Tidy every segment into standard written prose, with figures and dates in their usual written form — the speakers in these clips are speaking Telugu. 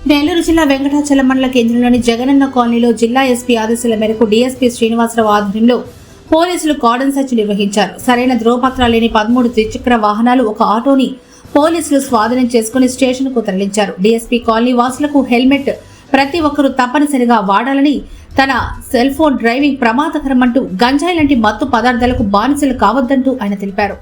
నెల్లూరు జిల్లా వెంకటాచలం మండల కేంద్రంలోని జగనన్న కాలనీలో జిల్లా ఎస్పీ ఆదేశాల మేరకు డీఎస్పీ శ్రీనివాసరావు ఆధ్వర్యంలో పోలీసులు కార్డన్ సెర్చ్ నిర్వహించారు. సరైన ధ్రువపత్రాలు లేని 13 ద్విచక్ర వాహనాలు, ఒక ఆటోని పోలీసులు స్వాధీనం చేసుకుని స్టేషన్ కు తరలించారు. డీఎస్పీ కాలనీ వాసులకు హెల్మెట్ ప్రతి ఒక్కరూ తప్పనిసరిగా వాడాలని, తన సెల్ ఫోన్ డ్రైవింగ్ ప్రమాదకరమంటూ గంజాయి లాంటి మత్తు పదార్థాలకు బానిసలు కావద్దంటూ ఆయన తెలిపారు.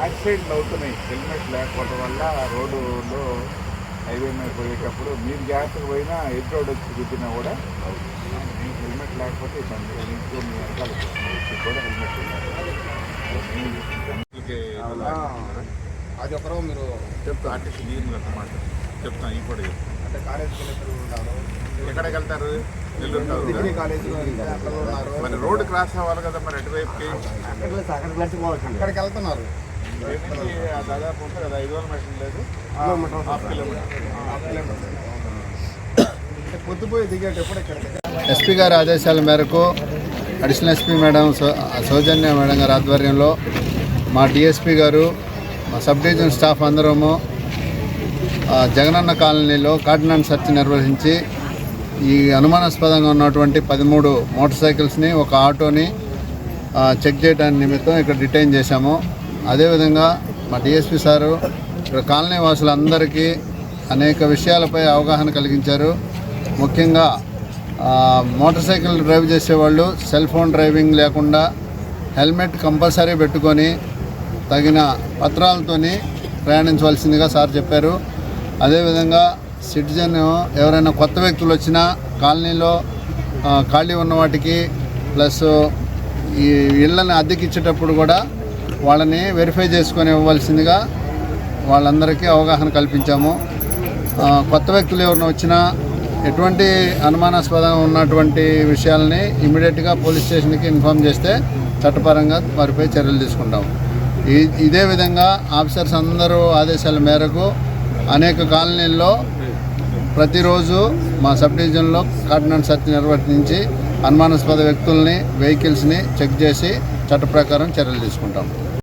యాక్సిడెంట్లు అవుతున్నాయి హెల్మెట్ లేకపోవడం వల్ల. రోడ్డులో హైవే మీద పోయేటప్పుడు మీరు జాగ్రత్తగా పోయినా ఎదురోడు వచ్చి గుద్దినా కూడా మీకు హెల్మెట్ లేకపోతే ఇబ్బంది. ఇంట్లో మీ వెనకాల కూడా హెల్మెట్ అది ఒకరో మీరు చెప్తా ఆర్టిస్ట్ నీరు మాట చెప్తాను. ఈ కూడా అంటే కాలేజీకి ఉన్నారు, ఎక్కడికి వెళ్తారు? నెల్లూరు డిగ్రీ కాలేజీలో ఉన్నారు, మరి రోడ్డు క్రాస్ అవ్వాలి కదా, మరి ఎటువైపుకి అక్కడికి వెళ్తున్నారు. దాదాపు ఉంటుంది కదా, 500 మీటర్లు లేదు, హాఫ్ కిలోమీటర్. పొద్దుపోయి దిగేటప్పుడు ఇక్కడికి ఎస్పీ గారి ఆదేశాల మేరకు అడిషనల్ ఎస్పీ మేడం సౌజన్య మేడం గారి ఆధ్వర్యంలో మా డిఎస్పీ గారు, మా సబ్ డివిజన్ స్టాఫ్ అందరము జగనన్న కాలనీలో కార్డినెన్స్ సెర్చ్ నిర్వహించి ఈ అనుమానాస్పదంగా ఉన్నటువంటి 13 మోటార్ సైకిల్స్ని, ఒక ఆటోని చెక్ చేయడానికి నిమిత్తం ఇక్కడ డిటైన్ చేశాము. అదేవిధంగా మా డిఎస్పీ సారు ఇక్కడ కాలనీ వాసులందరికీ అనేక విషయాలపై అవగాహన కలిగించారు. ముఖ్యంగా మోటార్ సైకిల్ డ్రైవ్ చేసేవాళ్ళు సెల్ ఫోన్ డ్రైవింగ్ లేకుండా హెల్మెట్ కంపల్సరీ పెట్టుకొని తగిన పత్రాలతోని ప్రయాణించవలసిందిగా సార్ చెప్పారు. అదేవిధంగా సిటిజన్ ఎవరైనా కొత్త వ్యక్తులు వచ్చినా కాలనీలో ఖాళీ ఉన్న వాటికి ప్లస్ ఈ ఇళ్ళని అద్దెకిచ్చేటప్పుడు కూడా వాళ్ళని వెరిఫై చేసుకొని ఇవ్వవలసిందిగా వాళ్ళందరికీ అవగాహన కల్పించాము. కొత్త వ్యక్తులు ఎవరైనా వచ్చినా ఎటువంటి అనుమానాస్పదంగా ఉన్నటువంటి విషయాలని ఇమీడియట్గా పోలీస్ స్టేషన్కి ఇన్ఫామ్ చేస్తే చట్టపరంగా వారిపై చర్యలు తీసుకుంటాము. ఇదే విధంగా ఆఫీసర్స్ అందరూ ఆదేశాల మేరకు అనేక కాలనీల్లో ప్రతిరోజు మా సబ్ డివిజన్లో కార్డినెన్స్ సెర్చ్ నిర్వర్తించి అనుమానాస్పద వ్యక్తుల్ని, వెహికల్స్ని చెక్ చేసి చట్ట ప్రకారం చర్యలు తీసుకుంటాం.